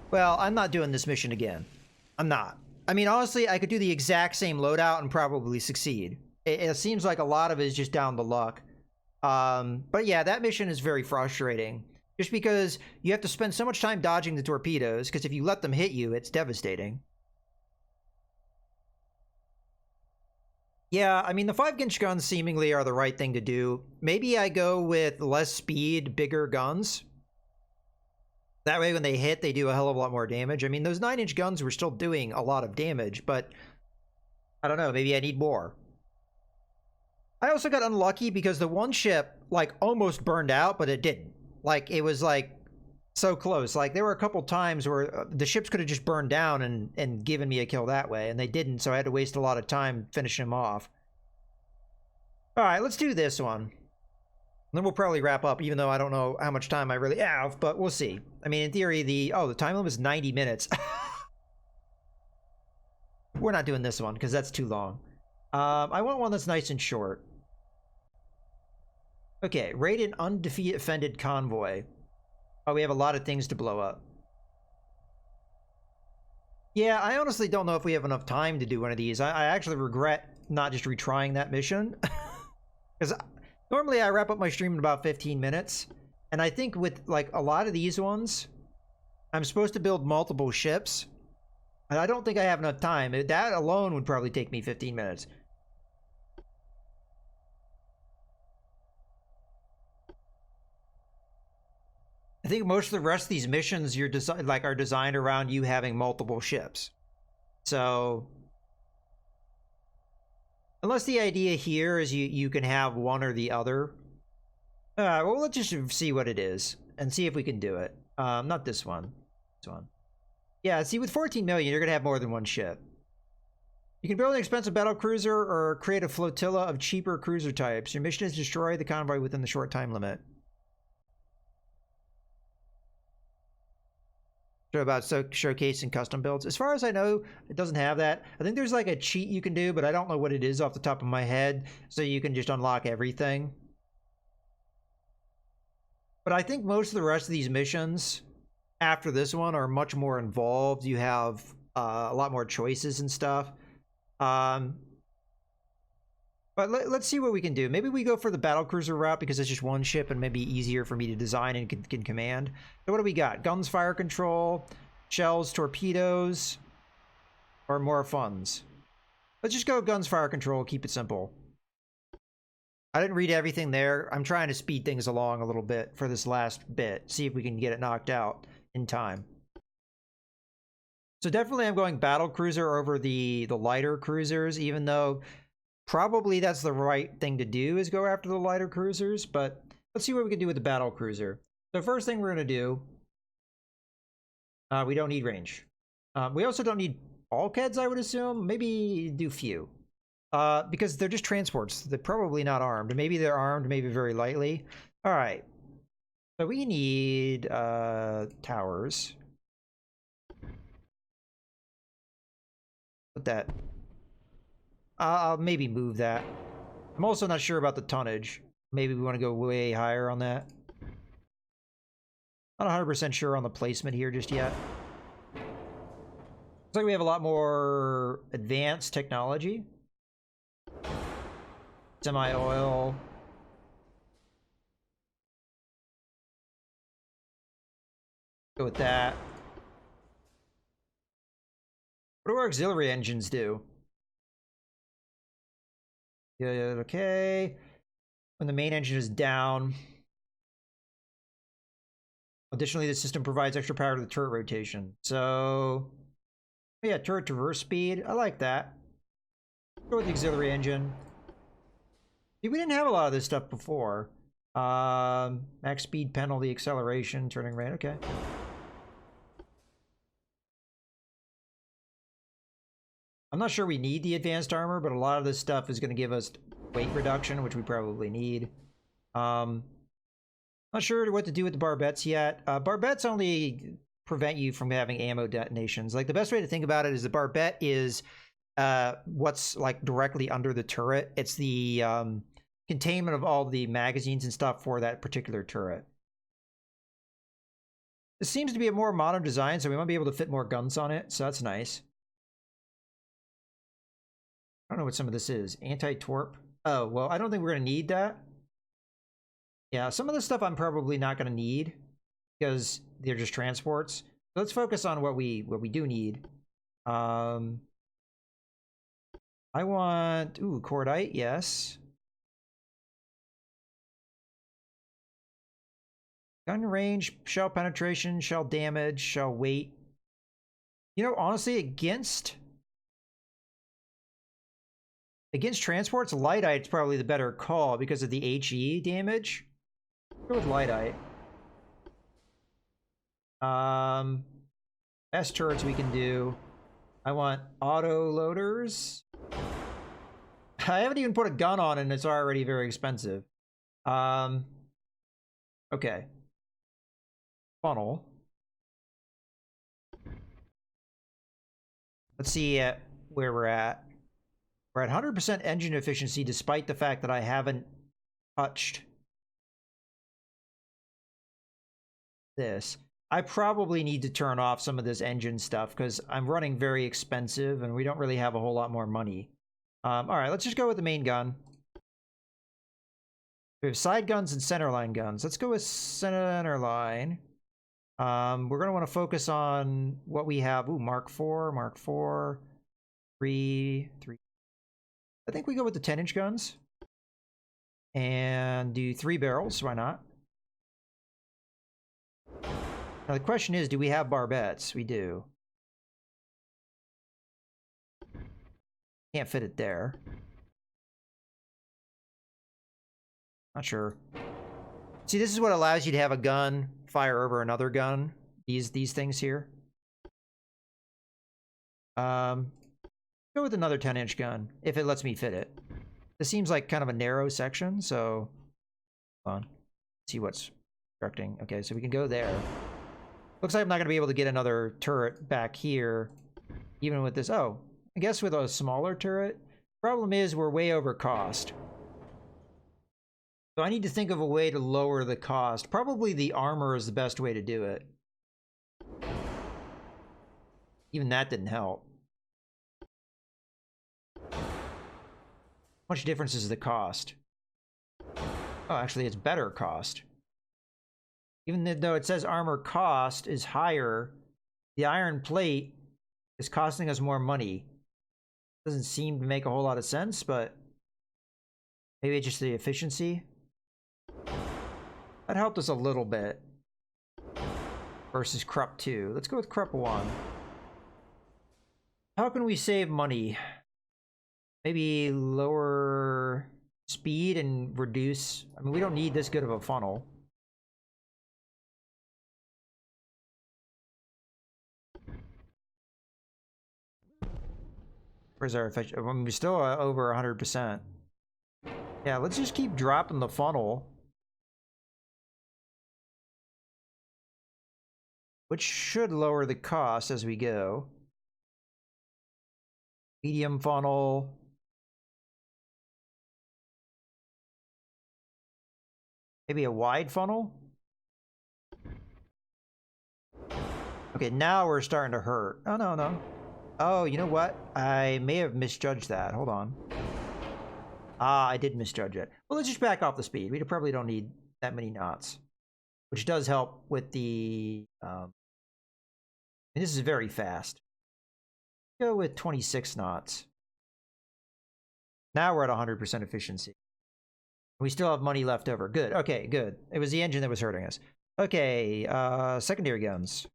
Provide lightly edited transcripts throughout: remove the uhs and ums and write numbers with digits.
Well, I'm not doing this mission again. I'm not. I mean, honestly, I could do the exact same loadout and probably succeed. It seems like a lot of it is just down to luck. But yeah, that mission is very frustrating. Just because you have to spend so much time dodging the torpedoes, because if you let them hit you, it's devastating. Yeah, I mean, the 5-inch guns seemingly are the right thing to do. Maybe I go with less speed, bigger guns. That way when they hit, they do a hell of a lot more damage. I mean, those 9-inch guns were still doing a lot of damage, but I don't know, maybe I need more. I also got unlucky because the one ship, like, almost burned out, but it didn't. Like, it was, like, so close. Like, there were a couple times where the ships could have just burned down and given me a kill that way, and they didn't, so I had to waste a lot of time finishing them off. Alright, let's do this one. Then we'll probably wrap up, even though I don't know how much time I really have, but we'll see. I mean, in theory, the time limit is 90 minutes. We're not doing this one, because that's too long. I want one that's nice and short. Okay, raid an undefended convoy. Oh, we have a lot of things to blow up. Yeah, I honestly don't know if we have enough time to do one of these. I actually regret not just retrying that mission. Because normally I wrap up my stream in about 15 minutes. And I think with, like, a lot of these ones, I'm supposed to build multiple ships. And I don't think I have enough time. That alone would probably take me 15 minutes. I think most of the rest of these missions are designed around you having multiple ships. So unless the idea here is you can have one or the other. Well, let's just see what it is and see if we can do it. Not this one. This one. Yeah, see, with 14 million, you're gonna have more than one ship. You can build an expensive battle cruiser or create a flotilla of cheaper cruiser types. Your mission is to destroy the convoy within the short time limit. About showcasing custom builds. As far as I know, it doesn't have that. I think there's like a cheat you can do, but I don't know what it is off the top of my head, so you can just unlock everything. But I think most of the rest of these missions after this one are much more involved. You have a lot more choices and stuff. But let's see what we can do. Maybe we go for the battlecruiser route because it's just one ship and maybe easier for me to design and can command. So what do we got? Guns, fire control, shells, torpedoes, or more funds? Let's just go guns, fire control, keep it simple. I didn't read everything there. I'm trying to speed things along a little bit for this last bit. See if we can get it knocked out in time. So definitely I'm going battlecruiser over the lighter cruisers, even though probably that's the right thing to do is go after the lighter cruisers, but let's see what we can do with the battle cruiser. The first thing we're going to do, we don't need range. We also don't need bulkheads, I would assume. Maybe do few. Because they're just transports. They're probably not armed. Maybe they're armed, maybe very lightly. All right. So we need towers. Put that. I'll maybe move that. I'm also not sure about the tonnage. Maybe we want to go way higher on that. Not 100% sure on the placement here just yet. Looks like we have a lot more advanced technology. Semi-oil. Go with that. What do our auxiliary engines do? Yeah, okay. When the main engine is down. Additionally, the system provides extra power to the turret rotation. So, yeah, turret traverse speed. I like that. Go with the auxiliary engine. See, we didn't have a lot of this stuff before. Max speed, penalty, acceleration, turning rate. Okay. I'm not sure we need the advanced armor, but a lot of this stuff is going to give us weight reduction, which we probably need. Not sure what to do with the barbettes yet. Barbettes only prevent you from having ammo detonations. Like, the best way to think about it is the barbette is what's like directly under the turret. It's the containment of all the magazines and stuff for that particular turret. This seems to be a more modern design, so we might be able to fit more guns on it, so that's nice. I don't know what some of this is. Anti-torp. Oh, well, I don't think we're going to need that. Yeah, some of this stuff I'm probably not going to need because they're just transports. So let's focus on what we do need. I want cordite, yes. Gun range, shell penetration, shell damage, shell weight. You know, honestly, against transports, Lightite's probably the better call because of the HE damage. Go with Lightite. Best turrets we can do. I want auto loaders. I haven't even put a gun on and it's already very expensive. Okay. Funnel. Let's see where we're at. We're at 100% engine efficiency despite the fact that I haven't touched this. I probably need to turn off some of this engine stuff because I'm running very expensive and we don't really have a whole lot more money. All right, let's just go with the main gun. We have side guns and centerline guns. Let's go with centerline. We're going to want to focus on what we have. Ooh, Mark 4, 3. I think we go with the 10-inch guns. And do 3 barrels. Why not? Now the question is, do we have barbettes? We do. Can't fit it there. Not sure. See, this is what allows you to have a gun fire over another gun. These things here. Go with another 10-inch gun if it lets me fit it. This seems like kind of a narrow section, so hold on. See what's constructing. Okay, so we can go there. Looks like I'm not going to be able to get another turret back here, even with this. Oh, I guess with a smaller turret. Problem is we're way over cost. So I need to think of a way to lower the cost. Probably the armor is the best way to do it. Even that didn't help. How much difference is the cost? Oh, actually, it's better cost. Even though it says armor cost is higher, the iron plate is costing us more money. Doesn't seem to make a whole lot of sense, but maybe it's just the efficiency. That helped us a little bit. Versus Krupp 2. Let's go with Krupp 1. How can we save money? Maybe lower speed and reduce... I mean, we don't need this good of a funnel. Where's our efficiency? I mean, we're still over 100%. Yeah, let's just keep dropping the funnel. Which should lower the cost as we go. Medium funnel. Maybe a wide funnel? Okay, now we're starting to hurt. Oh, no. Oh, you know what? I may have misjudged that. Hold on. Ah, I did misjudge it. Well, let's just back off the speed. We probably don't need that many knots. Which does help with the... and this is very fast. Go with 26 knots. Now we're at 100% efficiency. We still have money left over. Good. Okay, good. It was the engine that was hurting us. Okay, secondary guns.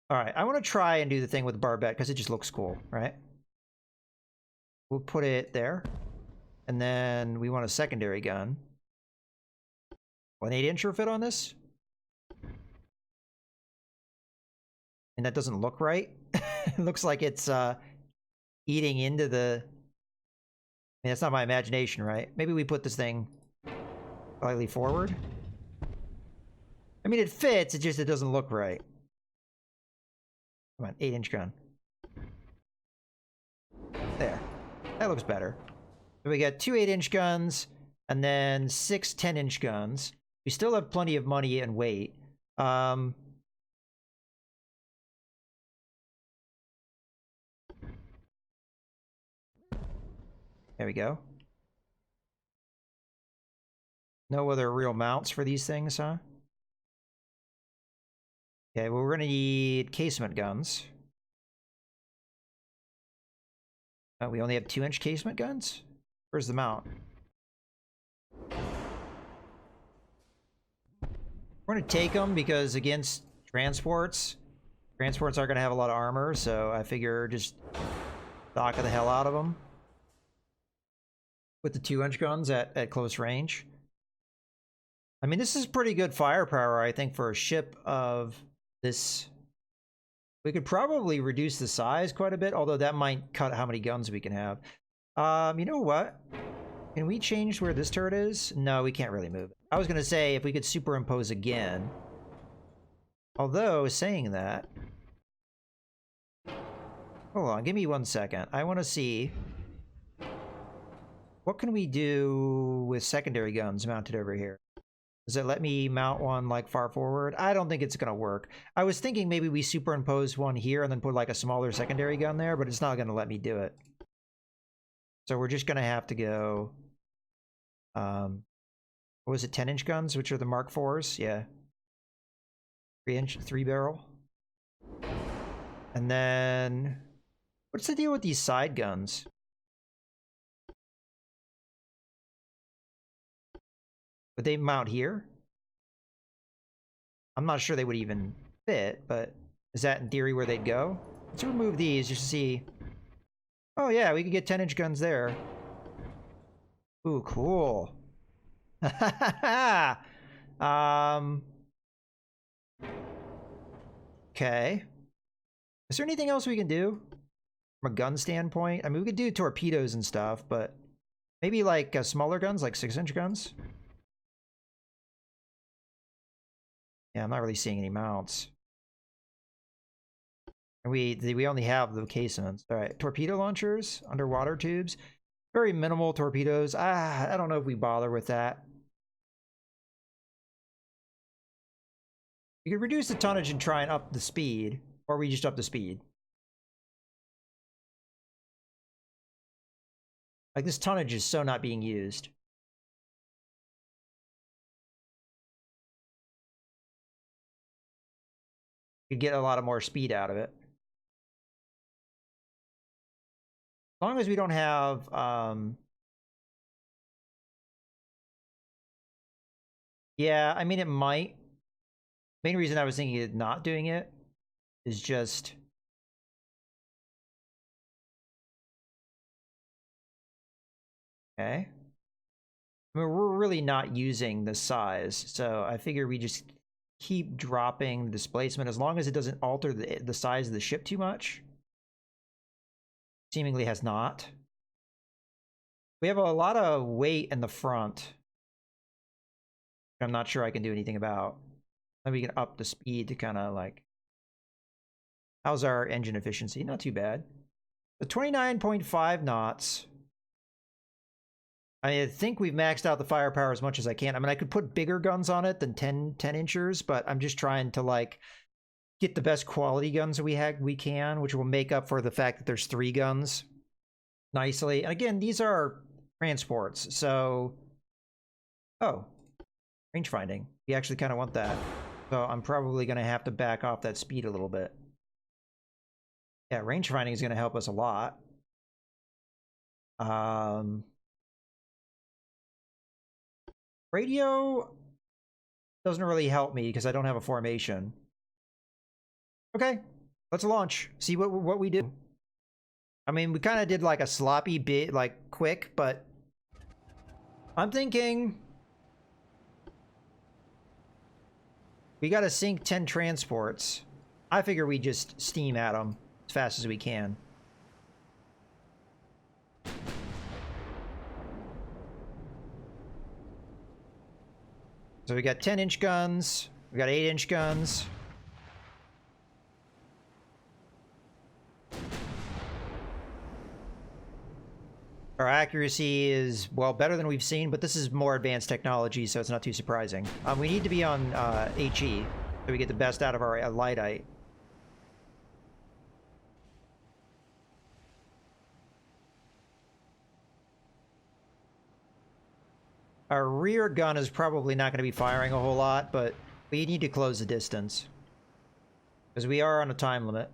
All right, I want to try and do the thing with the barbette because it just looks cool, right? We'll put it there. And then we want a secondary gun. Will an 8-incher fit on this? And that doesn't look right. It looks like it's eating into the... I mean, that's not my imagination, right? Maybe we put this thing slightly forward. I mean, it fits, it doesn't look right. Come on, 8-inch gun. There. That looks better. So we got 2 8-inch guns, and then 6 10-inch guns. We still have plenty of money and weight. There we go. No other real mounts for these things, huh? Okay, well, we're gonna need casement guns. We only have 2-inch casement guns? Where's the mount? We're gonna take them because against transports aren't gonna have a lot of armor, so I figure just stock the hell out of them with the 2-inch guns at close range. I mean, this is pretty good firepower, I think, for a ship of this. We could probably reduce the size quite a bit, although that might cut how many guns we can have. You know what? Can we change where this turret is? No, we can't really move it. I was going to say if we could superimpose again. Although, saying that... Hold on, give me 1 second. I want to see... What can we do with secondary guns mounted over here? Does it let me mount one like far forward? I don't think it's going to work. I was thinking maybe we superimpose one here and then put like a smaller secondary gun there, but it's not going to let me do it. So we're just going to have to go... what was it, 10-inch guns, which are the Mark IVs? Yeah. 3-inch, 3-barrel. And then... What's the deal with these side guns? Would they mount here? I'm not sure they would even fit, but is that in theory where they'd go? Let's remove these just to see. Oh yeah, we could get 10-inch guns there. Ooh, cool. Okay. Is there anything else we can do from a gun standpoint? I mean, we could do torpedoes and stuff, but maybe like smaller guns, like 6-inch guns. Yeah, I'm not really seeing any mounts. And we only have the casements. All right, torpedo launchers, underwater tubes, very minimal torpedoes. I don't know if we bother with that. We could reduce the tonnage and try and up the speed, or we just up the speed. Like, this tonnage is so not being used. You get a lot of more speed out of it. As long as we don't have yeah, I mean, it might. Main reason I was thinking of not doing it is just okay. I mean, we're really not using the size, so I figure we just keep dropping the displacement as long as it doesn't alter the size of the ship too much. Seemingly has not. We have a lot of weight in the front. I'm not sure I can do anything about. Maybe we can up the speed to kind of like... How's our engine efficiency? Not too bad. The 29.5 knots. I think we've maxed out the firepower as much as I can. I mean, I could put bigger guns on it than 10-inchers, but I'm just trying to like get the best quality guns we can, which will make up for the fact that there's 3 guns nicely. And again, these are transports, so oh, range finding. We actually kind of want that, so I'm probably going to have to back off that speed a little bit. Yeah, range finding is going to help us a lot. Radio doesn't really help me because I don't have a formation. Okay, let's launch. See what we do. I mean, we kind of did like a sloppy bit, like quick, but I'm thinking we got to sink 10 transports. I figure we just steam at them as fast as we can. So we got 10-inch guns, we got 8-inch guns. All Our accuracy is, well, better than we've seen, but this is more advanced technology, so it's not too surprising. We need to be on HE, so we get the best out of our Lightite. Our rear gun is probably not going to be firing a whole lot, but we need to close the distance. Because we are on a time limit.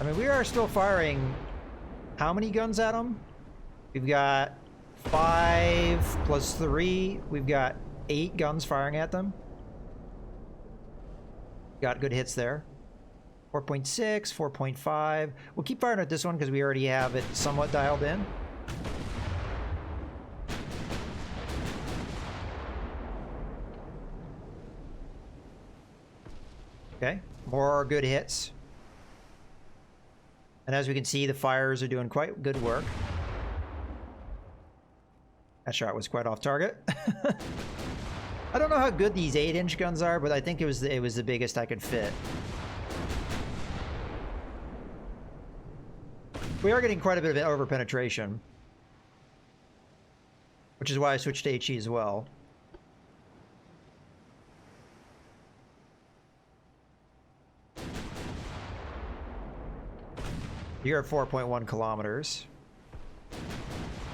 I mean, we are still firing how many guns at them? We've got 5 plus 3. We've got 8 guns firing at them. Got good hits there. 4.6, 4.5. We'll keep firing at this one because we already have it somewhat dialed in. Okay, more good hits. And as we can see, the fires are doing quite good work. That shot was quite off target. I don't know how good these 8-inch guns are, but I think it was the biggest I could fit. We are getting quite a bit of over-penetration, which is why I switched to HE as well. You're at 4.1 kilometers.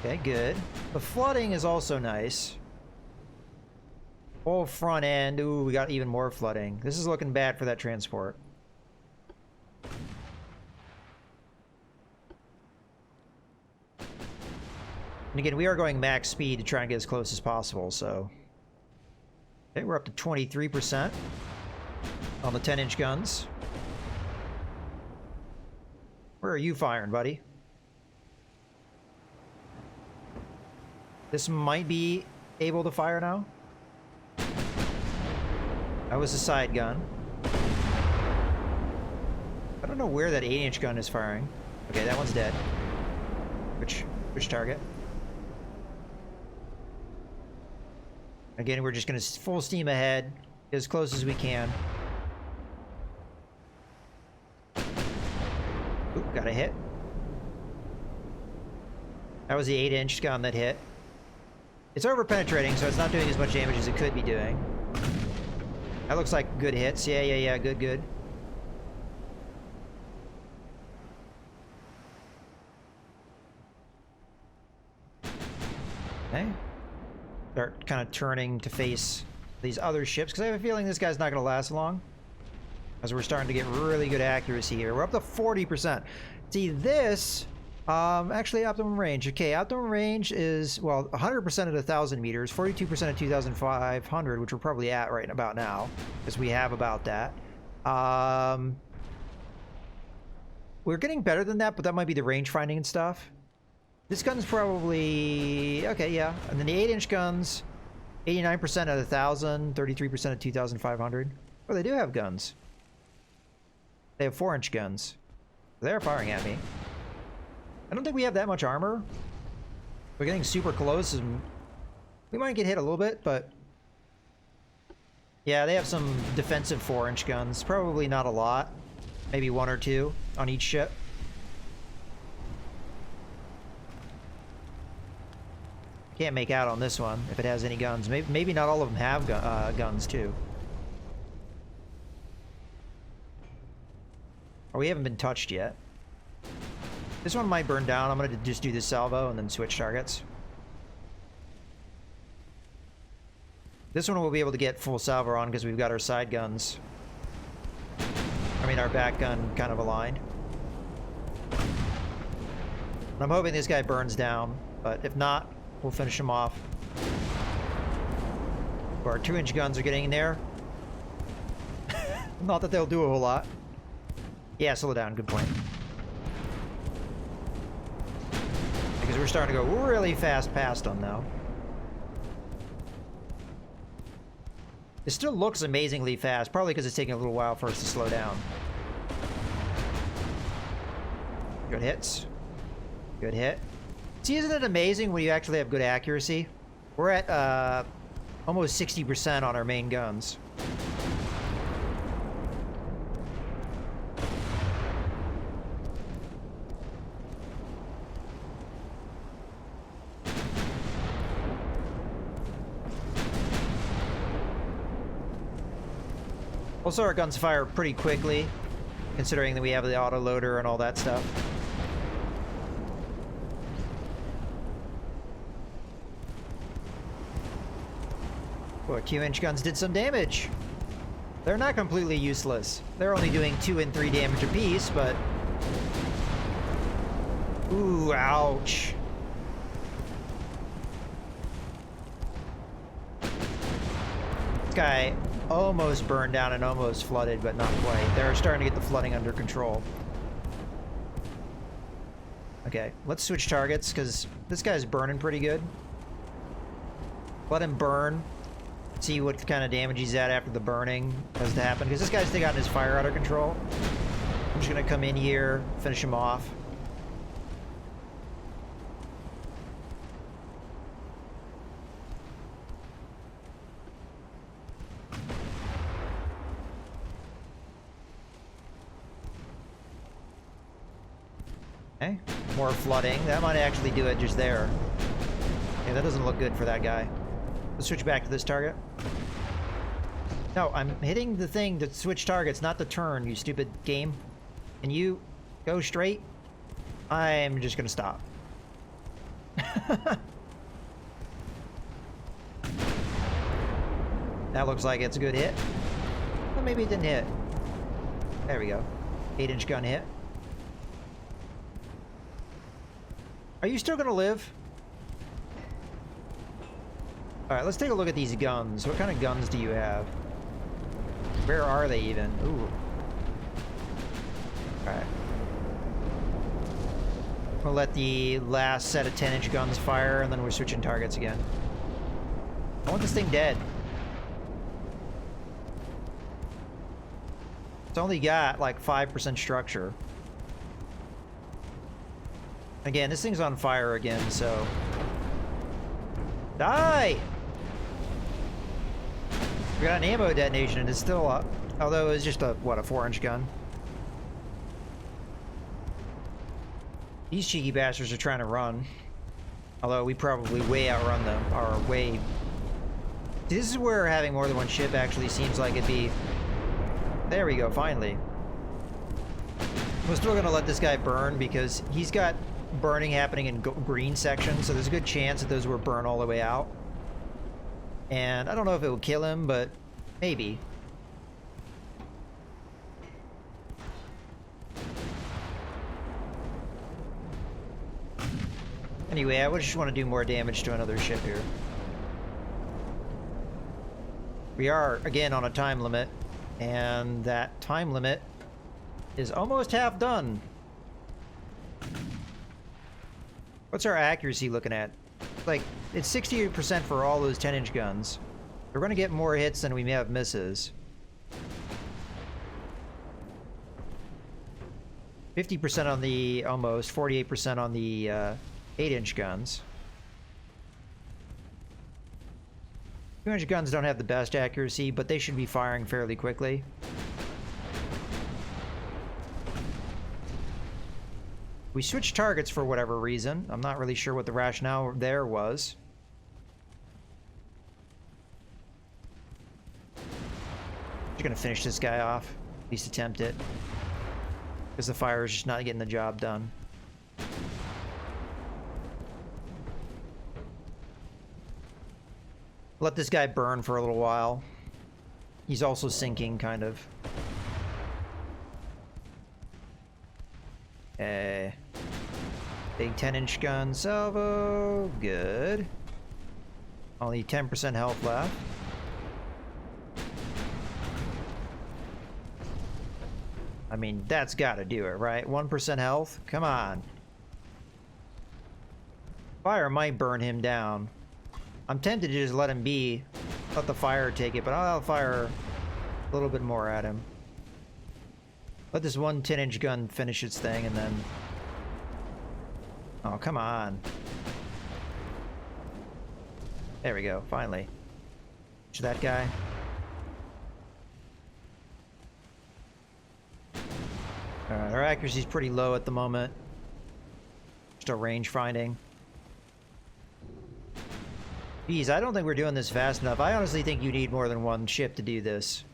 Okay, good. The flooding is also nice. Whole front end. Ooh, we got even more flooding. This is looking bad for that transport. And again, we are going max speed to try and get as close as possible, so... Okay, we're up to 23% on the 10-inch guns. Where are you firing, buddy? This might be able to fire now. That was a side gun. I don't know where that 8-inch gun is firing. Okay, that one's dead. Which target? Again, we're just gonna full steam ahead, get as close as we can. Ooh, got a hit. That was the 8-inch gun that hit. It's over-penetrating, so it's not doing as much damage as it could be doing. That looks like good hits. Yeah, good. Okay. Start kind of turning to face these other ships, because I have a feeling this guy's not going to last long. As we're starting to get really good accuracy here. We're up to 40%. See, this... actually, optimum range. Okay, optimum range is, well, 100% at 1,000 meters, 42% at 2,500, which we're probably at right about now, because we have about that. We're getting better than that, but that might be the range finding and stuff. This gun's probably... Okay, yeah. And then the 8-inch guns, 89% at 1,000, 33% at 2,500. Oh, they do have guns. They have 4-inch guns. They're firing at me. I don't think we have that much armor. We're getting super close, and we might get hit a little bit, but... Yeah, they have some defensive 4-inch guns. Probably not a lot. Maybe 1 or 2 on each ship. Can't make out on this one, if it has any guns. Maybe not all of them have guns, too. Or we haven't been touched yet. This one might burn down. I'm going to just do this salvo and then switch targets. This one we'll be able to get full salvo on because we've got our side guns. I mean, our back gun kind of aligned. And I'm hoping this guy burns down, but if not, we'll finish him off. Our 2-inch guns are getting in there. Not that they'll do a whole lot. Yeah, slow down. Good point. Because we're starting to go really fast past them now. It still looks amazingly fast, probably because it's taking a little while for us to slow down. Good hits. Good hit. See, isn't it amazing when you actually have good accuracy? We're at almost 60% on our main guns. Also, our guns fire pretty quickly, considering that we have the autoloader and all that stuff. Well, 2-inch guns did some damage. They're not completely useless. They're only doing 2 and 3 damage apiece, but... Ooh, ouch. This guy almost burned down and almost flooded, but not quite. They're starting to get the flooding under control. Okay, let's switch targets, because this guy's burning pretty good. Let him burn. See what kind of damage he's at after the burning has to happen, because this guy's still got his fire out of control. I'm just going to come in here, finish him off. Okay, more flooding. That might actually do it just there. Yeah, that doesn't look good for that guy. Let's switch back to this target. No, I'm hitting the thing to switch targets, not the turn, you stupid game. Can you go straight? I'm just gonna stop. That looks like it's a good hit. Well, maybe it didn't hit. There we go. 8-inch gun hit. Are you still gonna live? Alright, let's take a look at these guns. What kind of guns do you have? Where are they even? Ooh. Alright. We'll let the last set of 10-inch guns fire, and then we're switching targets again. I want this thing dead. It's only got like 5% structure. Again, this thing's on fire again, so... Die! We got an ammo detonation and it's still up. Although it's just a, what, a 4-inch gun? These cheeky bastards are trying to run. Although we probably way outrun them, or way... This is where having more than one ship actually seems like it'd be... There we go, finally. We're still gonna let this guy burn because he's got burning happening in green sections, so there's a good chance that those will burn all the way out. And I don't know if it will kill him, but maybe. Anyway, I would just want to do more damage to another ship here. We are, again, on a time limit, and that time limit is almost half done. What's our accuracy looking at? Like, it's 68% for all those 10-inch guns. We're going to get more hits than we may have misses. 50% on the almost, 48% on the 8-inch guns. 2-inch guns don't have the best accuracy, but they should be firing fairly quickly. We switched targets for whatever reason. I'm not really sure what the rationale there was. Just gonna finish this guy off. At least attempt it. Because the fire is just not getting the job done. Let this guy burn for a little while. He's also sinking, kind of. Big 10-inch gun salvo. Good. Only 10% health left. I mean, that's gotta do it, right? 1% health? Come on. Fire might burn him down. I'm tempted to just let him be. Let the fire take it, but I'll fire a little bit more at him. Let this one 10-inch gun finish its thing, and then... Oh, come on. There we go, finally. To that guy. Alright, our accuracy's pretty low at the moment. Still range finding. Geez, I don't think we're doing this fast enough. I honestly think you need more than one ship to do this.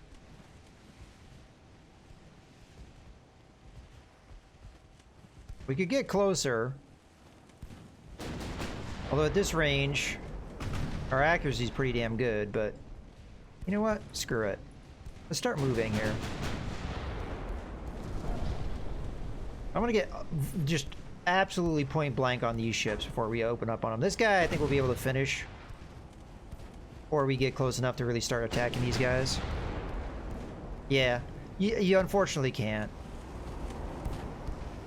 We could get closer. Although at this range, our accuracy is pretty damn good, but you know what? Screw it. Let's start moving here. I'm gonna get just absolutely point blank on these ships before we open up on them. This guy I think we'll be able to finish, or we get close enough to really start attacking these guys. Yeah, you unfortunately can't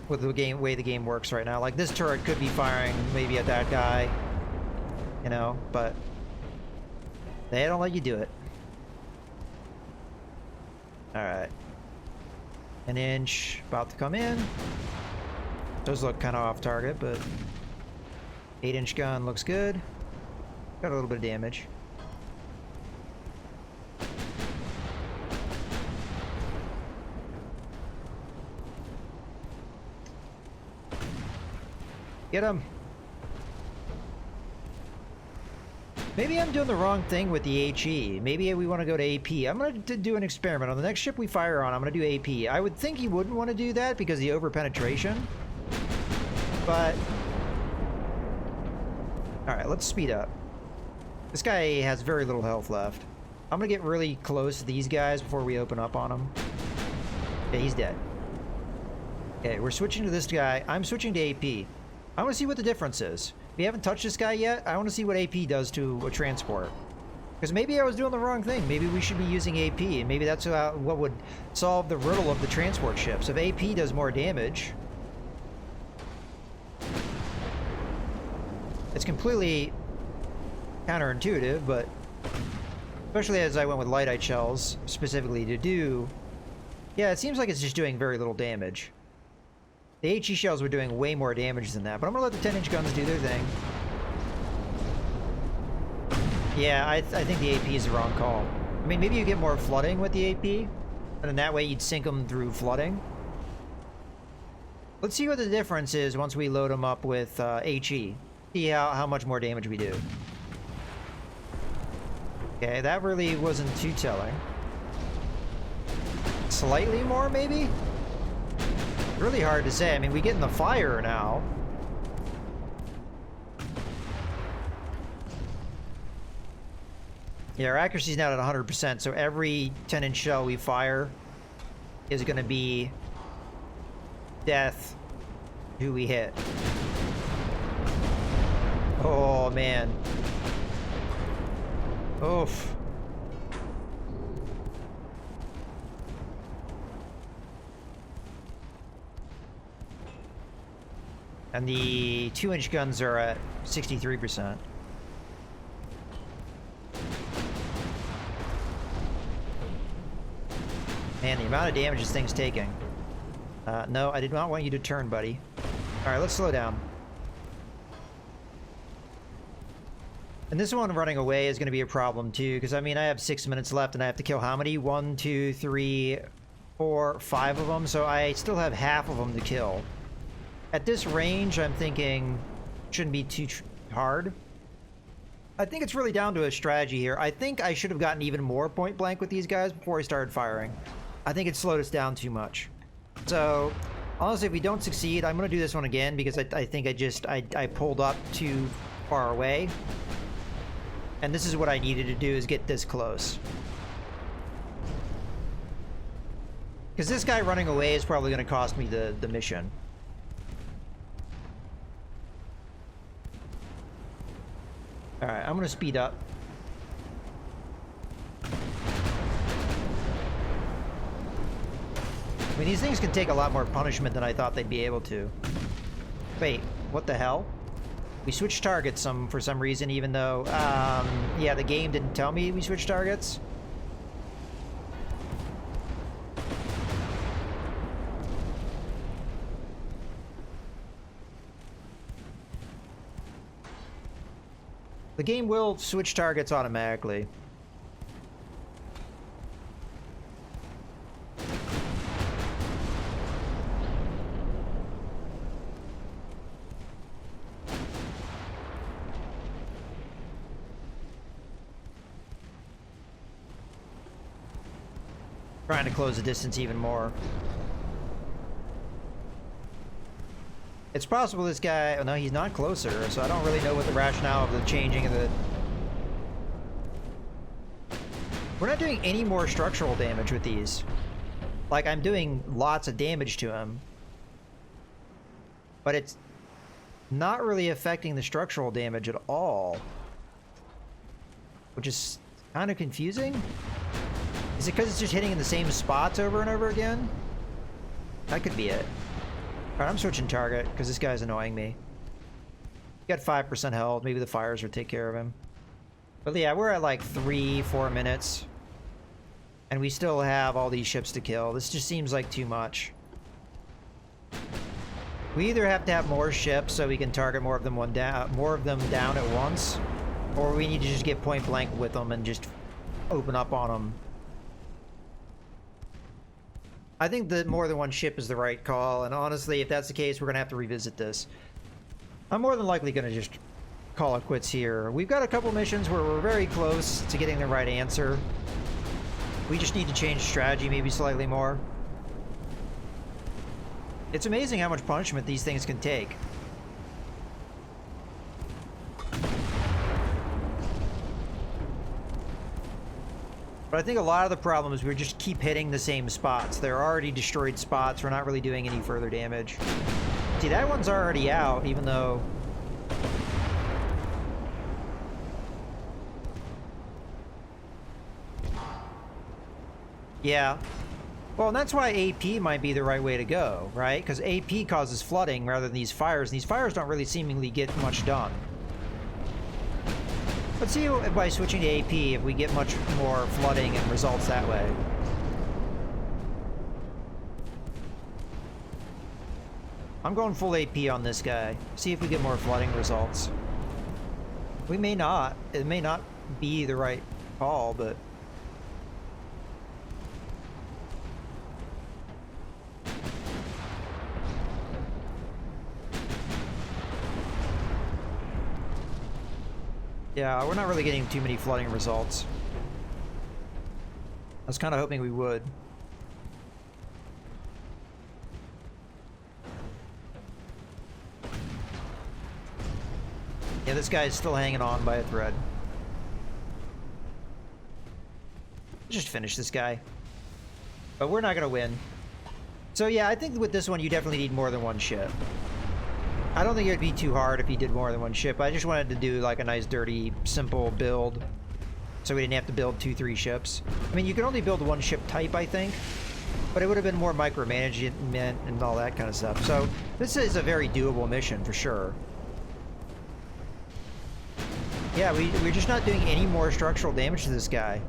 with the way the game works right now. Like, this turret could be firing maybe at that guy, you know, but they don't let you do it. Alright. An inch about to come in. Those look kind of off target, but 8-inch gun looks good. Got a little bit of damage. Get him. Maybe I'm doing the wrong thing with the HE. Maybe we want to go to AP. I'm going to do an experiment. On the next ship we fire on, I'm going to do AP. I would think he wouldn't want to do that because of the over-penetration. But... alright, let's speed up. This guy has very little health left. I'm going to get really close to these guys before we open up on him. Okay, he's dead. Okay, we're switching to this guy. I'm switching to AP. I want to see what the difference is. We haven't touched this guy yet. I want to see what AP does to a transport. Because maybe I was doing the wrong thing. Maybe we should be using AP, and maybe that's what would solve the riddle of the transport ships. If AP does more damage... it's completely counterintuitive, but... especially as I went with light-eye shells, specifically to do... yeah, it seems like it's just doing very little damage. The HE shells were doing way more damage than that, but I'm gonna let the 10-inch guns do their thing. Yeah, I think the AP is the wrong call. I mean, maybe you get more flooding with the AP, and then that way you'd sink them through flooding. Let's see what the difference is once we load them up with HE. See how much more damage we do. Okay, that really wasn't too telling. Slightly more, maybe? Really hard to say. I mean, we get in the fire now. Yeah, our accuracy is now at 100%, so every 10-inch shell we fire is going to be death who we hit. Oh, man. Oof. And the 2-inch guns are at 63%. Man, the amount of damage this thing's taking. No, I did not want you to turn, buddy. Alright, let's slow down. And this one running away is going to be a problem, too, because, I mean, I have 6 minutes left, and I have to kill how many? 1, 2, 3, 4, 5 of them, so I still have half of them to kill. At this range, I'm thinking shouldn't be too hard. I think it's really down to a strategy here. I think I should have gotten even more point blank with these guys before I started firing. I think it slowed us down too much. So, honestly, if we don't succeed, I'm going to do this one again because I think I pulled up too far away. And this is what I needed to do, is get this close. Because this guy running away is probably going to cost me the mission. Alright, I'm going to speed up. I mean, these things can take a lot more punishment than I thought they'd be able to. Wait, what the hell? We switched targets for some reason, even though, yeah, the game didn't tell me we switched targets. The game will switch targets automatically. Trying to close the distance even more. It's possible this guy... Oh, no, he's not closer, so I don't really know what the rationale of the changing of the... We're not doing any more structural damage with these. Like, I'm doing lots of damage to him. But it's not really affecting the structural damage at all. Which is kind of confusing. Is it because it's just hitting in the same spots over and over again? That could be it. Alright, I'm switching target, because this guy's annoying me. Got 5% health. Maybe the fires will take care of him. But yeah, we're at like 3-4 minutes. And we still have all these ships to kill. This just seems like too much. We either have to have more ships so we can target more of them down at once, or we need to just get point blank with them and just open up on them. I think that more than one ship is the right call, and honestly, if that's the case, we're going to have to revisit this. I'm more than likely going to just call it quits here. We've got a couple missions where we're very close to getting the right answer. We just need to change strategy maybe slightly more. It's amazing how much punishment these things can take. But I think a lot of the problem is we just keep hitting the same spots. They're already destroyed spots. We're not really doing any further damage. See, that one's already out, even though... Yeah. Well, and that's why AP might be the right way to go, right? Because AP causes flooding rather than these fires, and these fires don't really seemingly get much done. Let's see if by switching to AP if we get much more flooding and results that way. I'm going full AP on this guy. See if we get more flooding results. We may not. It may not be the right call, but... Yeah, we're not really getting too many flooding results. I was kind of hoping we would. Yeah, this guy's still hanging on by a thread. Just finish this guy. But we're not going to win. So yeah, I think with this one you definitely need more than one ship. I don't think it would be too hard if you did more than one ship. I just wanted to do like a nice, dirty, simple build. So we didn't have to build 2-3 ships. I mean, you can only build one ship type, I think. But it would have been more micromanagement and all that kind of stuff. So this is a very doable mission for sure. Yeah, we're just not doing any more structural damage to this guy.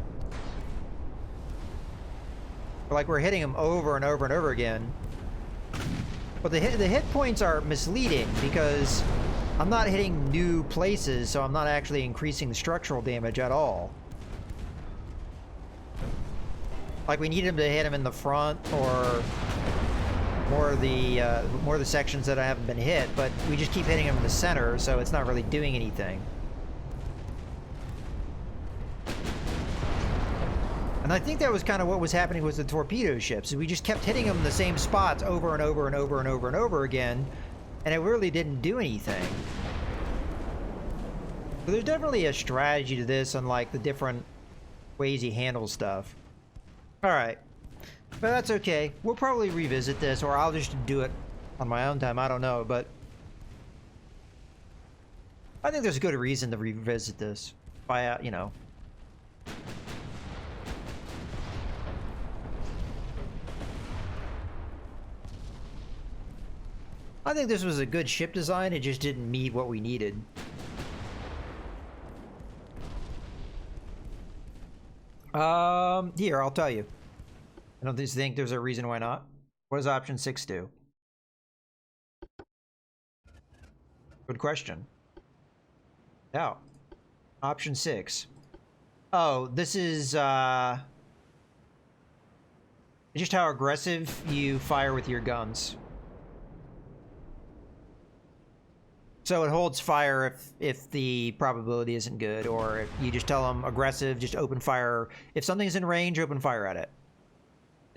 Like, we're hitting him over and over and over again. But the hit points are misleading because I'm not hitting new places, so I'm not actually increasing the structural damage at all. Like, we need him to hit him in the front or more of the sections that I haven't been hit, but we just keep hitting him in the center, so it's not really doing anything. And I think that was kind of what was happening with the torpedo ships. We just kept hitting them in the same spots over and over and over and over and over again, and it really didn't do anything. So there's definitely a strategy to this on like the different ways he handles stuff. Alright. But that's okay. We'll probably revisit this, or I'll just do it on my own time. I don't know, but I think there's a good reason to revisit this. By, you know. I think this was a good ship design, it just didn't meet what we needed. Here, I'll tell you. I don't think there's a reason why not. What does option 6 do? Good question. Yeah. Option 6. Oh, this is, just how aggressive you fire with your guns. So it holds fire if the probability isn't good, or if you just tell them aggressive, just open fire. If something's in range, open fire at it.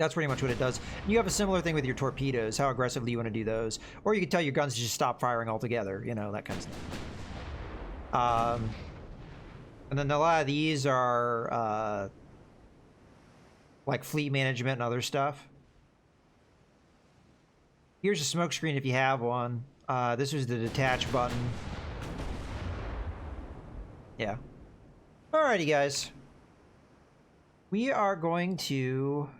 That's pretty much what it does. You have a similar thing with your torpedoes, how aggressively you want to do those. Or you can tell your guns to just stop firing altogether, you know, that kind of stuff. And then a lot of these are like fleet management and other stuff. Here's a smoke screen if you have one. This was the detach button. Yeah. Alrighty, guys. We are going to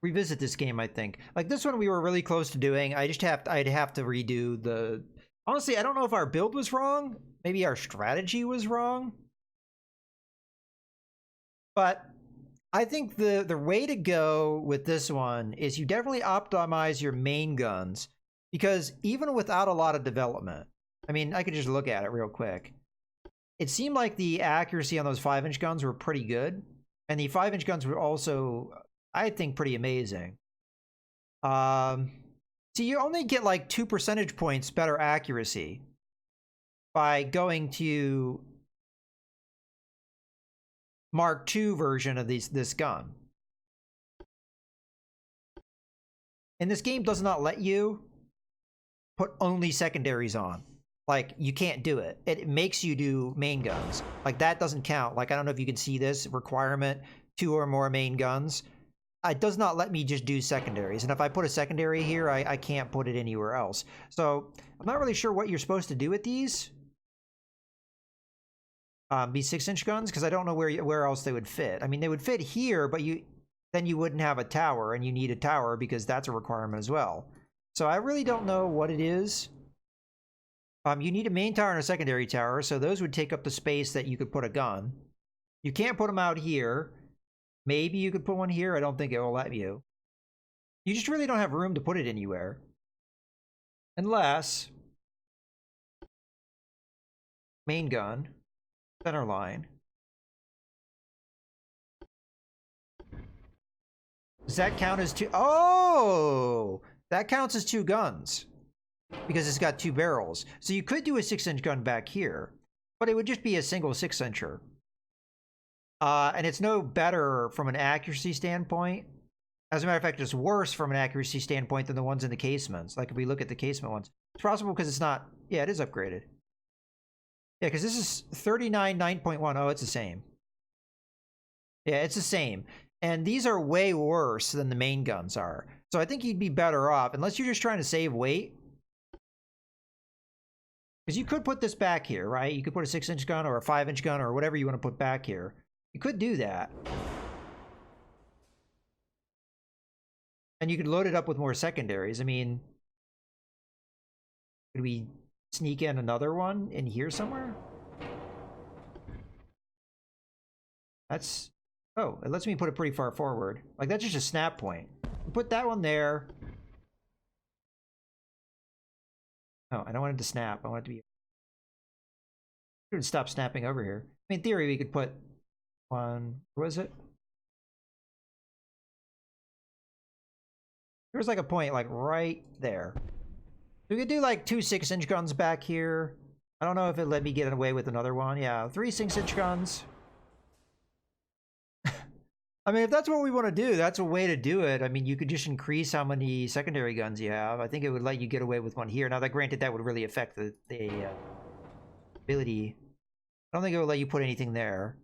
revisit this game, I think. Like this one we were really close to doing. I'd have to redo the... Honestly, I don't know if our build was wrong. Maybe our strategy was wrong. But I think the way to go with this one is you definitely optimize your main guns. Because even without a lot of development, I mean, I could just look at it real quick. It seemed like the accuracy on those 5-inch guns were pretty good. And the 5-inch guns were also, I think, pretty amazing. So you only get like 2 percentage points better accuracy by going to Mark II version of this gun. And this game does not let you put only secondaries on. Like, you can't do it. It makes you do main guns. Like, that doesn't count. Like, I don't know if you can see this requirement, 2 or more main guns. It does not let me just do secondaries. And if I put a secondary here, I can't put it anywhere else. So, I'm not really sure what you're supposed to do with these. These 6-inch guns, because I don't know where else they would fit. I mean, they would fit here, but then you wouldn't have a tower, and you need a tower because that's a requirement as well. So, I really don't know what it is. You need a main tower and a secondary tower, so those would take up the space that you could put a gun. You can't put them out here. Maybe you could put one here. I don't think it will let you. You just really don't have room to put it anywhere. Unless... main gun. Center line. Does that count as 2? Oh! That counts as 2 guns. Because it's got 2 barrels. So you could do a 6-inch gun back here, but it would just be a single 6-incher. And it's no better from an accuracy standpoint. As a matter of fact, it's worse from an accuracy standpoint than the ones in the casements. Like if we look at the casement ones. It's possible because it's not... Yeah, it is upgraded. Yeah, because this is 39.9.1. Oh, it's the same. Yeah, it's the same. And these are way worse than the main guns are. So I think you'd be better off, unless you're just trying to save weight. Because you could put this back here, right? You could put a 6-inch gun or a 5-inch gun or whatever you want to put back here. You could do that. And you could load it up with more secondaries. I mean, could we sneak in another one in here somewhere? That's... Oh, it lets me put it pretty far forward. Like, that's just a snap point. Put that one there. No, I don't want it to snap. I want it to be... It would stop snapping over here. I mean, in theory, we could put one... Where was it? There was like a point, like, right there. We could do, like, 2 6-inch guns back here. I don't know if it let me get away with another one. Yeah, 3 6-inch guns. I mean, if that's what we want to do, that's a way to do it. I mean, you could just increase how many secondary guns you have. I think it would let you get away with one here. Now, that granted, that would really affect the ability. I don't think it would let you put anything there.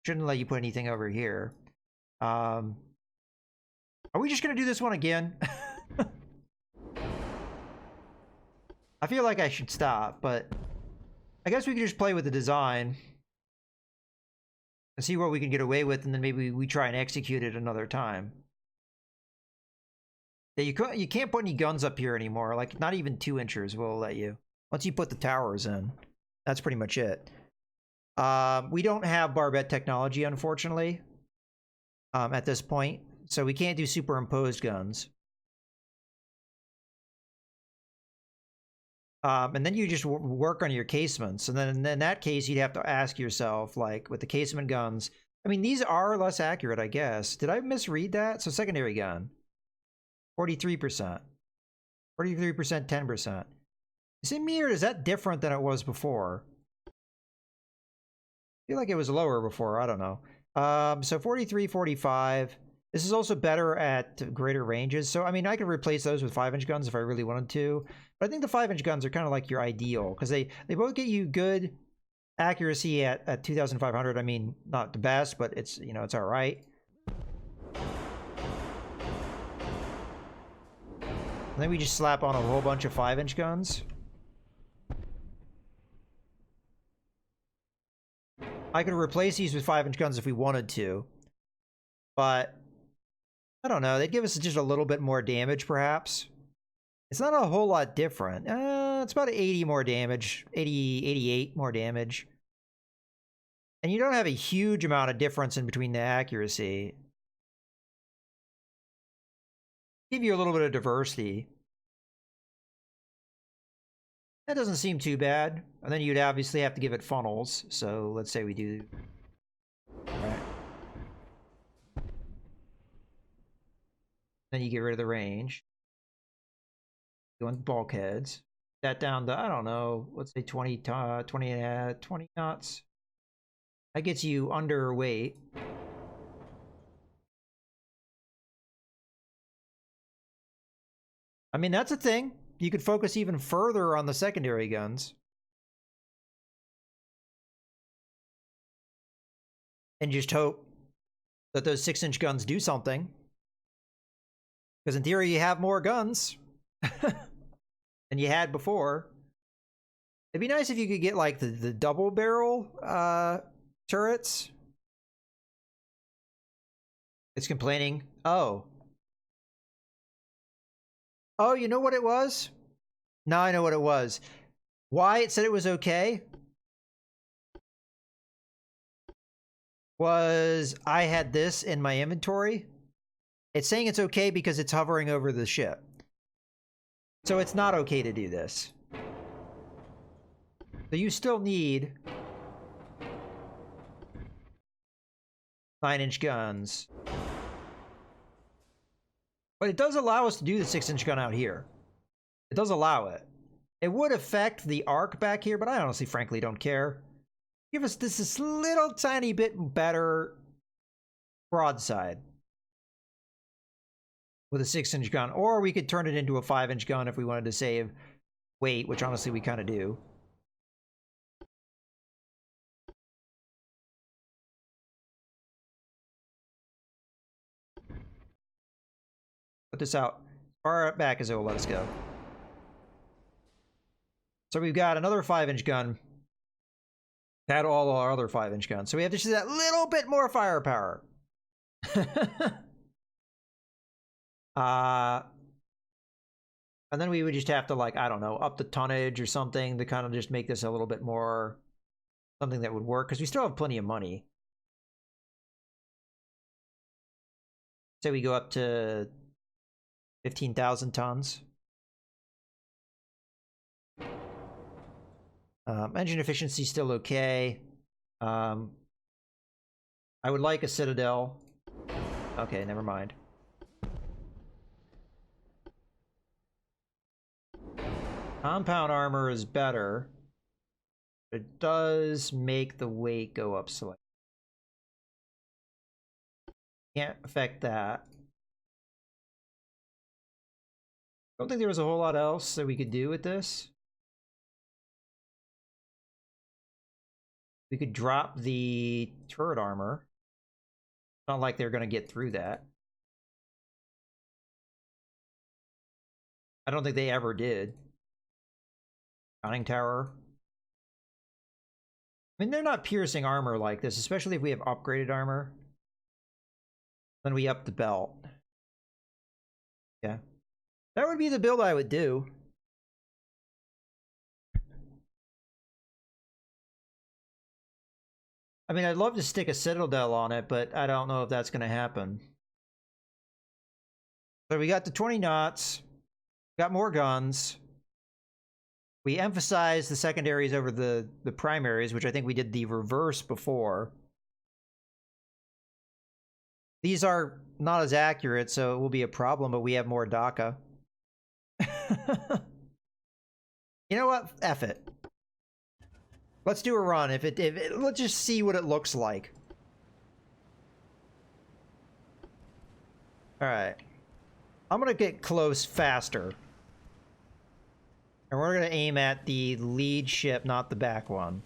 Shouldn't let you put anything over here. Are we just going to do this one again? I feel like I should stop, but I guess we could just play with the design and see what we can get away with, and then maybe we try and execute it another time. Yeah, you can't put any guns up here anymore. Like, not even 2-inchers will let you. Once you put the towers in, that's pretty much it. We don't have barbette technology, unfortunately, at this point, so we can't do superimposed guns. And then you just work on your casements. And then in that case, you'd have to ask yourself, like, with the casement guns, I mean, these are less accurate, I guess. Did I misread that? So secondary gun, 43%. 43%, 10%. Is it me, or is that different than it was before? I feel like it was lower before. I don't know. So 43, 45. This is also better at greater ranges. So, I mean, I could replace those with 5-inch guns if I really wanted to. But I think the 5-inch guns are kind of like your ideal because they both get you good accuracy at 2,500. I mean, not the best, but it's, you know, it's all right. And then we just slap on a whole bunch of 5-inch guns. I could replace these with 5-inch guns if we wanted to. But I don't know. They'd give us just a little bit more damage, perhaps. It's not a whole lot different. It's about 80 more damage. 80, 88 more damage. And you don't have a huge amount of difference in between the accuracy. Give you a little bit of diversity. That doesn't seem too bad. And then you'd obviously have to give it funnels. So let's say we do... All right. Then you get rid of the range. Go into bulkheads. That down to, I don't know, let's say 20 knots. That gets you underweight. I mean, that's a thing. You could focus even further on the secondary guns. And just hope that those 6-inch guns do something. Because in theory, you have more guns than you had before. It'd be nice if you could get, like, the double barrel turrets. It's complaining. Oh. Oh, you know what it was? Now I know what it was. Why it said it was okay was I had this in my inventory. It's saying it's okay because it's hovering over the ship. So it's not okay to do this. So you still need 9-inch guns. But it does allow us to do the 6-inch gun out here. It does allow it. It would affect the arc back here, but I honestly, frankly, don't care. Give us this little tiny bit better broadside with a 6-inch gun. Or we could turn it into a 5-inch gun if we wanted to save weight, which honestly we kind of do. Put this out as far back as it will let us go. So we've got another 5-inch gun. Had all our other 5-inch guns. So we have just that little bit more firepower. And then we would just have to, like, I don't know, up the tonnage or something to kind of just make this a little bit more something that would work, because we still have plenty of money. Say we go up to 15,000 tons. Engine efficiency still okay. I would like a Citadel. Okay, never mind. Compound armor is better. It does make the weight go up slightly. Can't affect that. Don't think there was a whole lot else that we could do with this. We could drop the turret armor. Not like they're going to get through that. I don't think they ever did. Conning tower. I mean, they're not piercing armor like this, especially if we have upgraded armor. Then we up the belt. Yeah. That would be the build I would do. I mean, I'd love to stick a Citadel on it, but I don't know if that's going to happen. So we got the 20 knots. Got more guns. We emphasize the secondaries over the primaries, which I think we did the reverse before. These are not as accurate, so it will be a problem, but we have more DACA. You know what? F it. Let's do a run. Let's just see what it looks like. Alright. I'm gonna get close faster. And we're gonna aim at the lead ship, not the back one.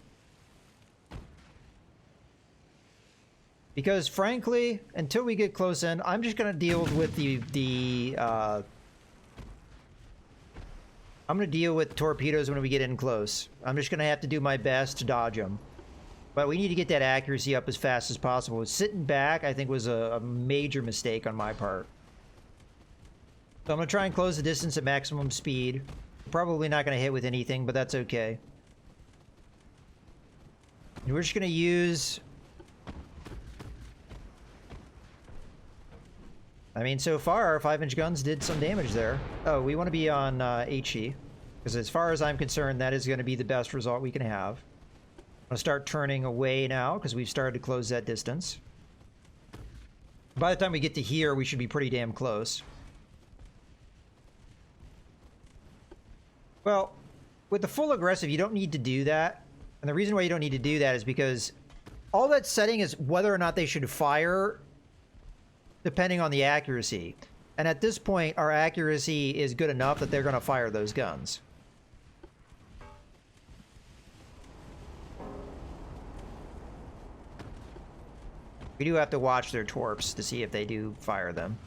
Because frankly, until we get close in, I'm just gonna deal with I'm gonna deal with torpedoes when we get in close. I'm just gonna have to do my best to dodge them. But we need to get that accuracy up as fast as possible. Sitting back, I think, was a major mistake on my part. So I'm gonna try and close the distance at maximum speed. Probably not gonna hit with anything, but that's okay. And we're just gonna use... I mean, so far, our 5-inch guns did some damage there. Oh, we want to be on HE. Because as far as I'm concerned, that is going to be the best result we can have. I'm going to start turning away now, because we've started to close that distance. By the time we get to here, we should be pretty damn close. Well, with the full aggressive, you don't need to do that. And the reason why you don't need to do that is because all that's setting is whether or not they should fire depending on the accuracy. And at this point, our accuracy is good enough that they're going to fire those guns. We do have to watch their torps to see if they do fire them.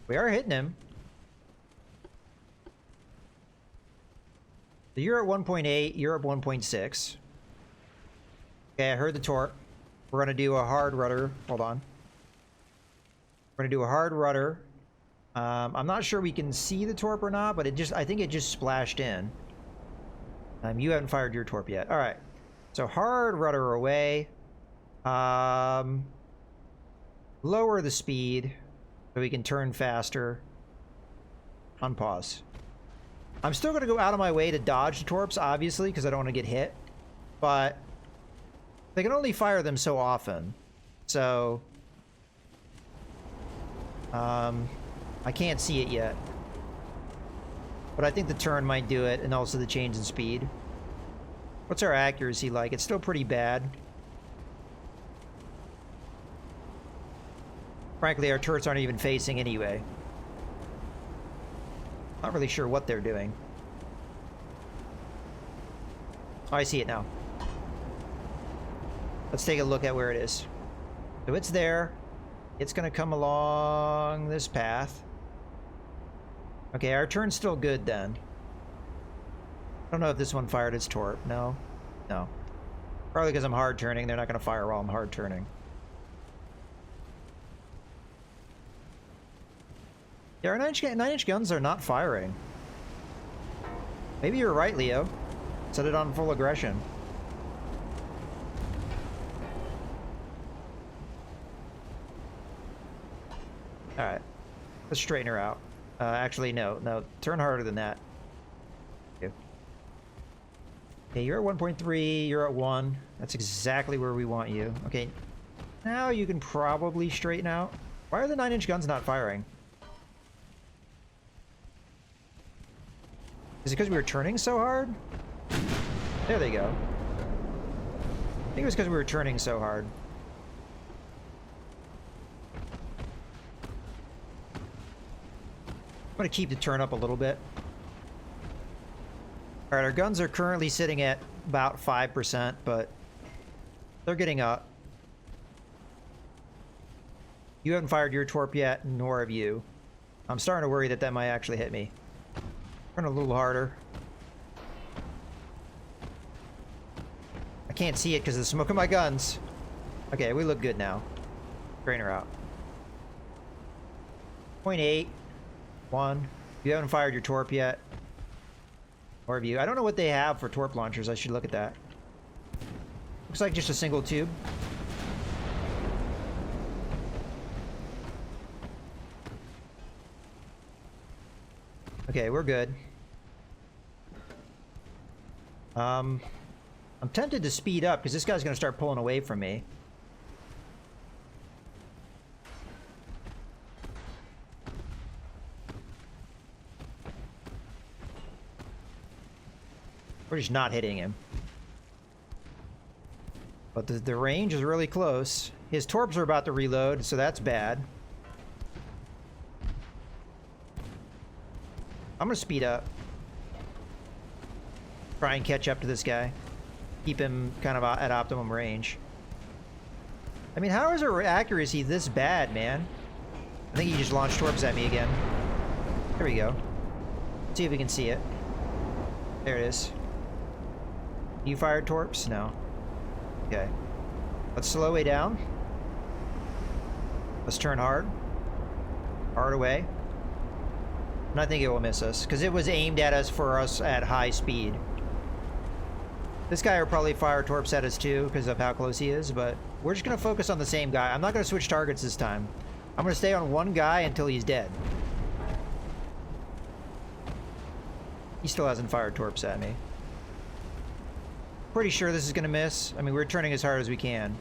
We are hitting him. So you're at 1.8, you're at 1.6. Okay, I heard the torp. We're going to do a hard rudder. Hold on. We're going to do a hard rudder. I'm not sure we can see the torp or not, but I think it just splashed in. You haven't fired your torp yet. All right. So hard rudder away. Lower the speed so we can turn faster. Unpause. I'm still going to go out of my way to dodge the torps, obviously, because I don't want to get hit. But they can only fire them so often. So I can't see it yet. But I think the turn might do it, and also the change in speed. What's our accuracy like? It's still pretty bad. Frankly, our turrets aren't even facing anyway. Not really sure what they're doing. Oh, I see it now. Let's take a look at where it is. So it's there. It's going to come along this path. Okay, our turn's still good then. I don't know if this one fired its torp. No. No. Probably because I'm hard turning. They're not going to fire while I'm hard turning. Yeah, our 9-inch guns are not firing. Maybe you're right, Leo. Set it on full aggression. Alright. Let's straighten her out. Actually, no. Turn harder than that. Okay, you're at 1.3, you're at 1. That's exactly where we want you. Okay, now you can probably straighten out. Why are the 9-inch guns not firing? Is it because we were turning so hard? There they go. I think it was because we were turning so hard. I'm going to keep the turn up a little bit. Alright, our guns are currently sitting at about 5%, but they're getting up. You haven't fired your torp yet, nor have you. I'm starting to worry that that might actually hit me. Turn a little harder. I can't see it because of the smoke of my guns. Okay, we look good now. Drain her out. 0.8. 1. You haven't fired your torp yet. Or have you? I don't know what they have for torp launchers. I should look at that. Looks like just a single tube. Okay, we're good. I'm tempted to speed up because this guy's going to start pulling away from me. We're just not hitting him. But the range is really close. His torps are about to reload, so that's bad. I'm gonna speed up. Try and catch up to this guy. Keep him kind of at optimum range. I mean, how is our accuracy this bad, man? I think he just launched torps at me again. There we go. Let's see if we can see it. There it is. You fired torps? No. Okay. Let's slow way down. Let's turn hard. Hard away. And I think it will miss us, because it was aimed at us for us at high speed. This guy will probably fire torps at us too, because of how close he is, but we're just going to focus on the same guy. I'm not going to switch targets this time. I'm going to stay on one guy until he's dead. He still hasn't fired torps at me. Pretty sure this is going to miss. I mean, we're turning as hard as we can.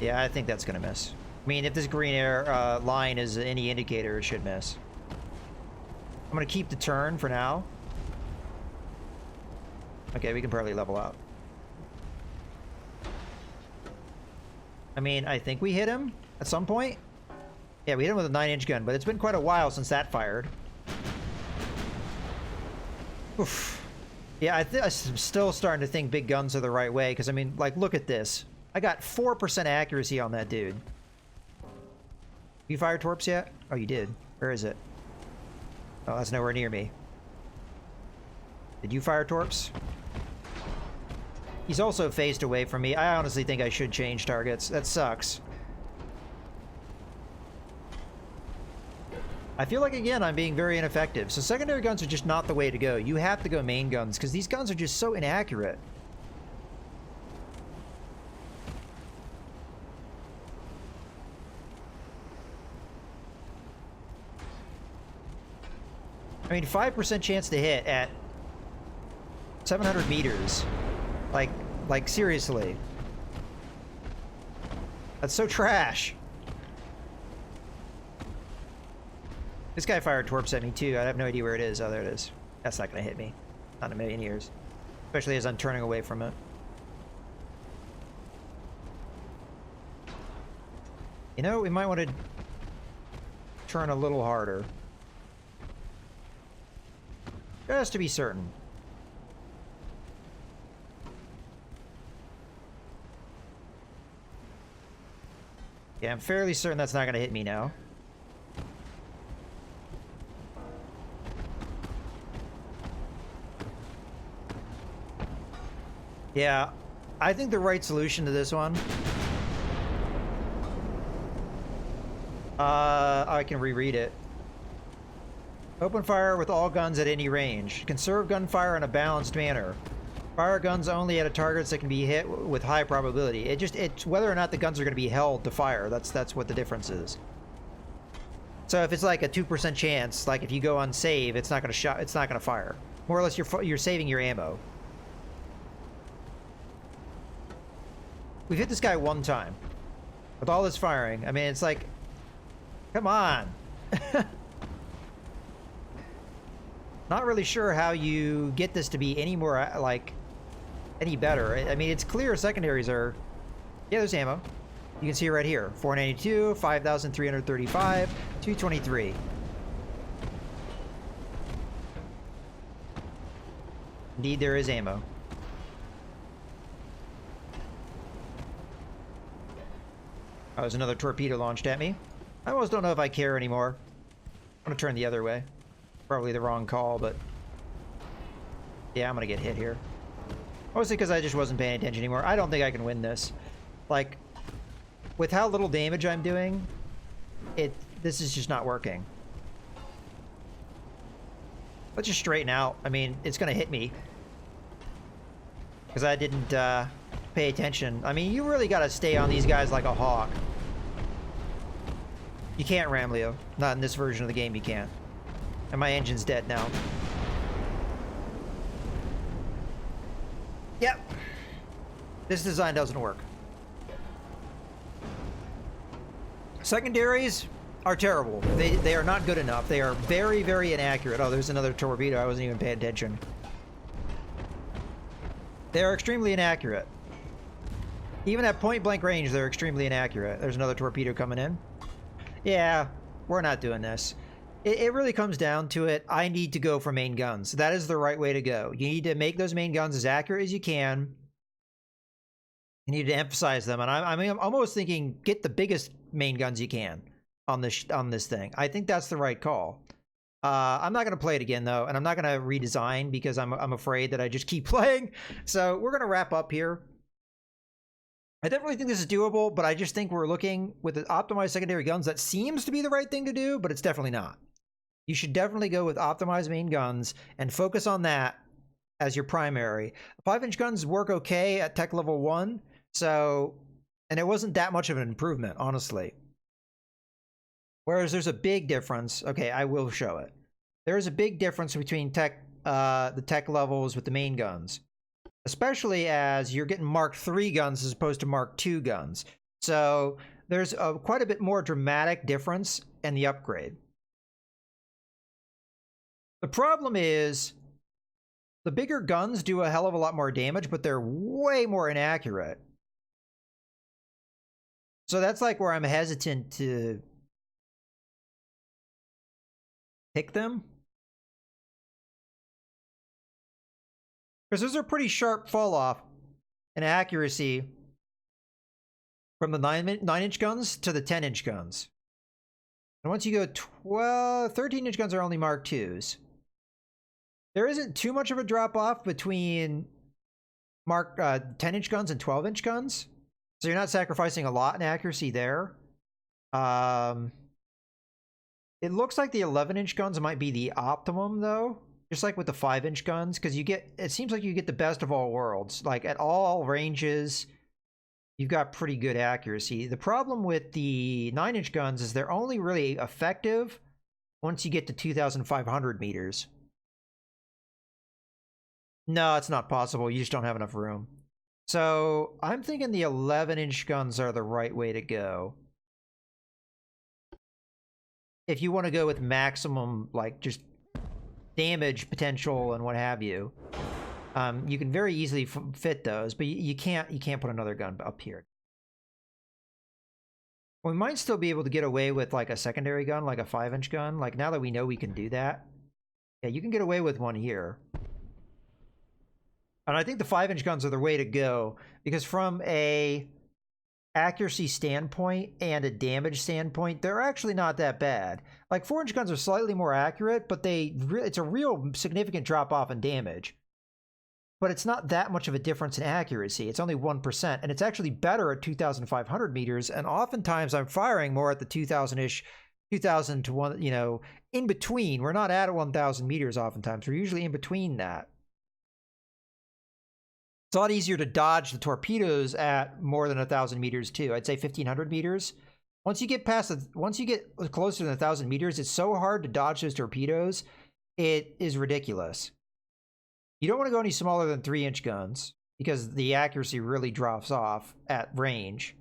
Yeah, I think that's going to miss. I mean, if this green air line is any indicator, it should miss. I'm going to keep the turn for now. Okay, we can probably level out. I mean, I think we hit him at some point. Yeah, we hit him with a 9-inch gun, but it's been quite a while since that fired. Oof. Yeah, I'm still starting to think big guns are the right way, because, I mean, like, look at this. I got 4% accuracy on that dude. You fired torps yet? Oh, you did. Where is it? Oh, that's nowhere near me. Did you fire torps? He's also phased away from me. I honestly think I should change targets. That sucks. I feel like, again, I'm being very ineffective. So secondary guns are just not the way to go. You have to go main guns, because these guns are just so inaccurate. I mean, 5% chance to hit at 700 meters. Like seriously. That's so trash. This guy fired torps at me too. I have no idea where it is. Oh, there it is. That's not gonna hit me. Not in a million years. Especially as I'm turning away from it. You know, we might want to turn a little harder. Just to be certain. Yeah, I'm fairly certain that's not going to hit me now. Yeah, I think the right solution to this one... I can reread it. Open fire with all guns at any range. Conserve gunfire in a balanced manner. Fire guns only at targets that can be hit with high probability. It's whether or not the guns are going to be held to fire. That's what the difference is. So if it's like a 2% chance, like if you go on save, it's not going to it's not going to fire. More or less, you're saving your ammo. We've hit this guy one time with all this firing. I mean, it's like, come on. Not really sure how you get this to be any more, like, any better. I mean, it's clear secondaries are... Yeah, there's ammo. You can see it right here. 492, 5,335, 223. Indeed, there is ammo. Oh, there's another torpedo launched at me. I almost don't know if I care anymore. I'm gonna turn the other way. Probably the wrong call, but yeah, I'm gonna get hit here. Mostly because I just wasn't paying attention anymore. I don't think I can win this. Like, with how little damage I'm doing, this is just not working. Let's just straighten out. I mean, it's gonna hit me because I didn't pay attention. I mean, you really gotta stay on these guys like a hawk. You can't ram Leo. Not in this version of the game, you can't. And my engine's dead now. Yep. This design doesn't work. Secondaries are terrible. They are not good enough. They are very, very inaccurate. Oh, there's another torpedo. I wasn't even paying attention. They're extremely inaccurate. Even at point blank range, they're extremely inaccurate. There's another torpedo coming in. Yeah, we're not doing this. It really comes down to it. I need to go for main guns. That is the right way to go. You need to make those main guns as accurate as you can. You need to emphasize them. And I'm almost thinking get the biggest main guns you can on this thing. I think that's the right call. I'm not going to play it again, though, and I'm not going to redesign because I'm afraid that I just keep playing. So we're going to wrap up here. I definitely think this is doable, but I just think we're looking with the optimized secondary guns. That seems to be the right thing to do, but it's definitely not. You should definitely go with optimized main guns and focus on that as your primary. 5-inch guns work okay at tech level 1, so, and it wasn't that much of an improvement, honestly. Whereas there's a big difference. Okay, I will show it. There is a big difference between the tech levels with the main guns, especially as you're getting Mark III guns as opposed to Mark II guns. So there's quite a bit more dramatic difference in the upgrade. The problem is the bigger guns do a hell of a lot more damage, but they're way more inaccurate. So that's like where I'm hesitant to pick them. Because there's a pretty sharp fall off in accuracy from the 9-inch guns to the 10-inch guns. And once you go 13-inch guns are only Mark IIs. There isn't too much of a drop off between 10-inch guns and 12-inch guns. So you're not sacrificing a lot in accuracy there. It looks like the 11-inch guns might be the optimum, though. Just like with the 5-inch guns, because it seems like you get the best of all worlds. Like at all ranges, you've got pretty good accuracy. The problem with the 9-inch guns is they're only really effective once you get to 2,500 meters. No, it's not possible. You just don't have enough room. So I'm thinking the 11-inch guns are the right way to go. If you want to go with maximum, like, just damage potential and what have you, you can very easily fit those, but you can't put another gun up here. We might still be able to get away with like a secondary gun, like a 5-inch gun. Like now that we know we can do that, yeah, you can get away with one here. And I think the 5-inch guns are the way to go because from a accuracy standpoint and a damage standpoint, they're actually not that bad. Like 4-inch guns are slightly more accurate, but it's a real significant drop off in damage. But it's not that much of a difference in accuracy. It's only 1%, and it's actually better at 2,500 meters. And oftentimes I'm firing more at the 2,000-ish, 2,000 to 1, in between. We're not at 1,000 meters oftentimes. We're usually in between that. It's a lot easier to dodge the torpedoes at more than 1,000 meters too. I'd say 1,500 meters. Once you get closer to 1,000 meters, it's so hard to dodge those torpedoes. It is ridiculous. You don't want to go any smaller than 3-inch guns because the accuracy really drops off at range.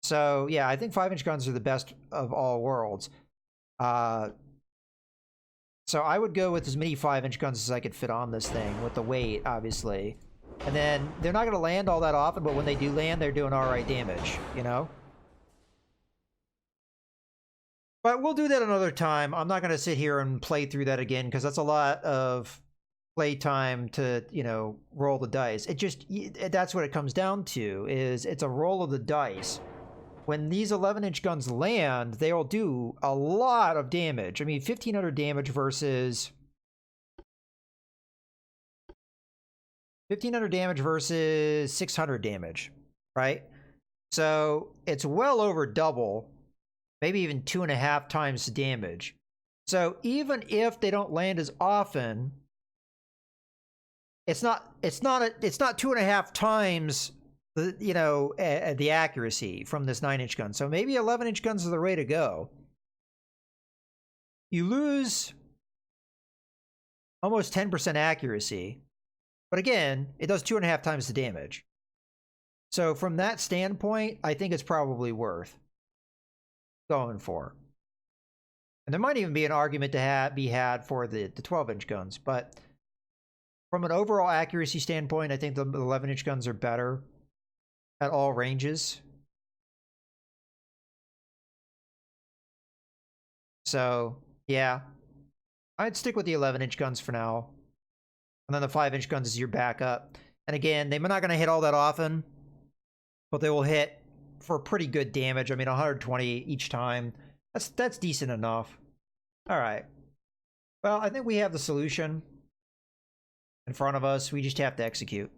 So yeah, I think 5-inch guns are the best of all worlds. So I would go with as many 5-inch guns as I could fit on this thing with the weight, obviously. And then they're not going to land all that often, but when they do land, they're doing all right damage, But we'll do that another time. I'm not going to sit here and play through that again because that's a lot of play time to, roll the dice. That's what it comes down to, is it's a roll of the dice. When these 11-inch guns land, they will do a lot of damage. I mean, 1,500 damage versus 600 damage, right? So it's well over double, maybe even 2.5 times the damage. So even if they don't land as often, it's not 2.5 times the accuracy from this 9-inch gun. So maybe 11-inch guns are the way to go. You lose almost 10% accuracy. But again, it does 2.5 times the damage. So from that standpoint, I think it's probably worth going for. And there might even be an argument to be had for the 12-inch guns. But From an overall accuracy standpoint, I think the 11-inch guns are better at all ranges. So, yeah. I'd stick with the 11-inch guns for now. And then the 5-inch guns is your backup. And again, they're not going to hit all that often, but they will hit for pretty good damage. I mean, 120 each time. That's decent enough. All right. Well, I think we have the solution in front of us. We just have to execute.